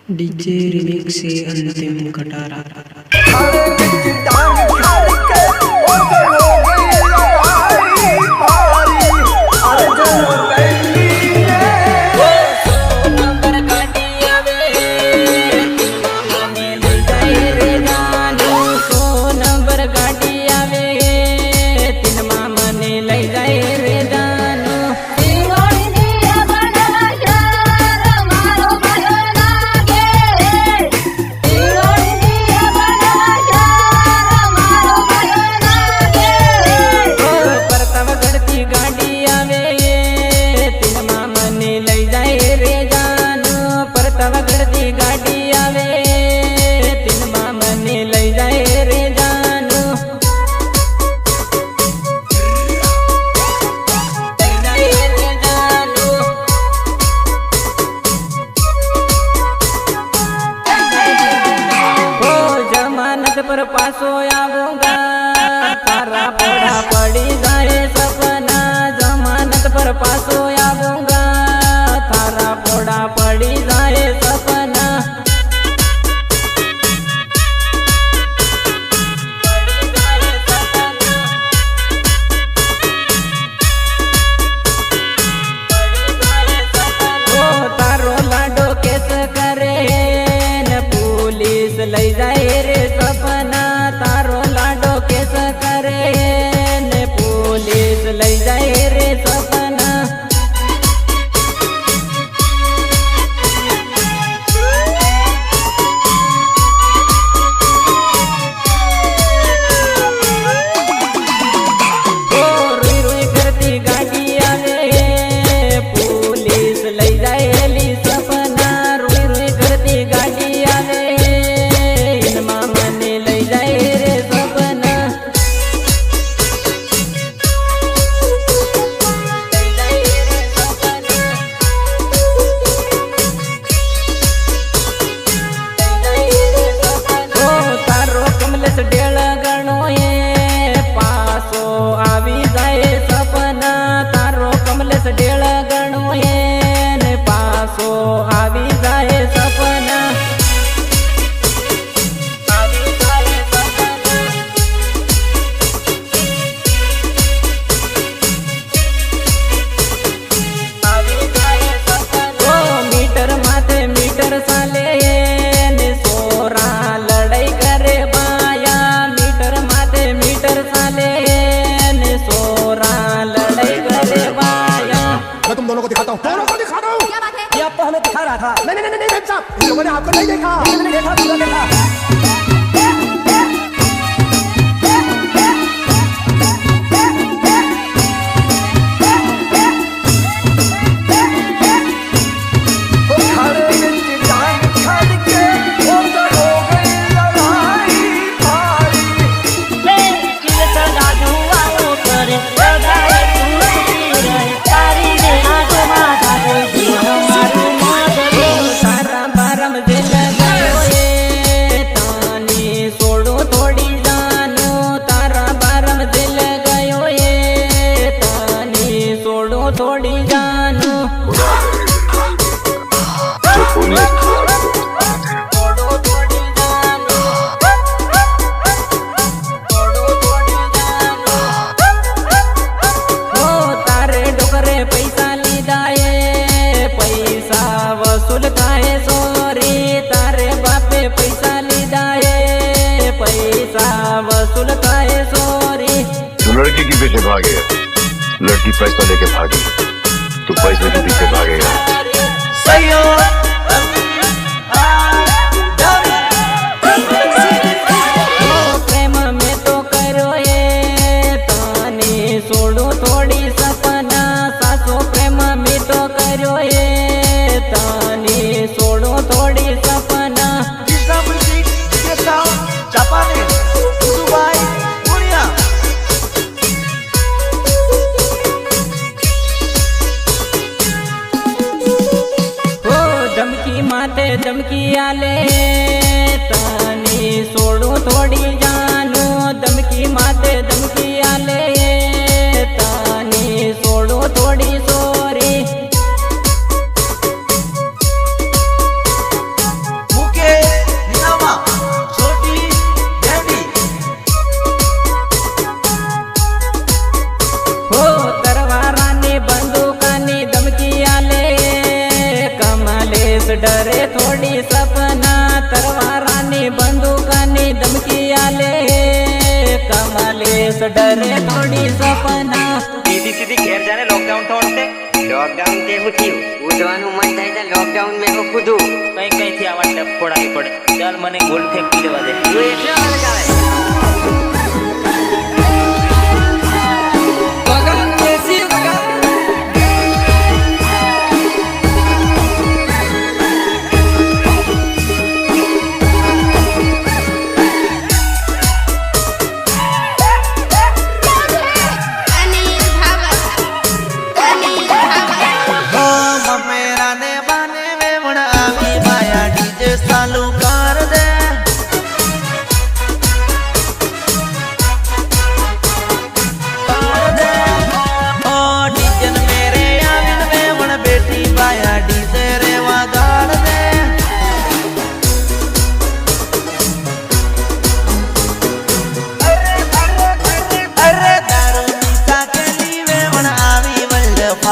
DJ remix से अंतिम कटारा। पर पासो आऊंगा तारा पोड़ा पड़ी जाए सपना। जमानत पर पासो आऊंगा तारा पोड़ा पड़ी जाए सपना। ओ तारो लाडो केस करे न पुलिस लई जाए रे सपना। तारो लाडो केस करे ने पुलिस लई जाए रे सपना। रोई रोई करती गाड़ी आवे पुलिस लई जाए ली सपना। रोई रोई करती गाड़ी आवे डेढ़ गणो ये पासो आवी जाए सपना। तारो कमलेश डेढ़ गणो ये पासो आवी जाए सपना। आवी जाए सपना। आवी जाए सपना। ओ मीटर माथे मीटर साले ने सोरा लड़ाई करे मैं तुम दोनों को दिखाता हूँ। दोनों को दिखा रहा हूँ। क्या बात है? ये आपको हमें दिखा रहा था। नहीं नहीं नहीं नहीं साहब, इन लोगों ने आपको नहीं देखा। मैंने देखा, पूरा देखा। थोड़ी जानू तारे डोकरे पैसा लीदाए पैसा वसूल काहे सोरी। तारे बापे पैसा लीदाए पैसा वसूल काहे सोरी। तू लड़की के पीछे भागे, लड़की पैसा लेके भागी, तू पैसे के पीछे भागेगा। सही हो। प्रेम में तो करो ये ताने छोड़ो थोड़ी सपना। सासो प्रेम में तो करो ये ताने छोड़ो थोड़ी सपना। धमकी माते धमकी आले तानी सोड़ू थोड़ी जानू। धमकी माते धमकी आले तानी सोड़ू थोड़ी सोरी। પોલીસ ડરે થોડી સપના તરવારાની બંદૂકાની ધમકી આલે કમલેશ ડરે થોડી સપના सीधी सीधी घेर जाने लॉकडाउन था उनसे लॉकडाउन के હું થયું કૂદવાનું મન થાય તો લોકડાઉન મેં કૂદું કઈ કઈ થી આવા ટપ ફોડાવી પડે ચાલ મને ગોલ્ડ ફેંકી દેવા દે તું એકલો આવે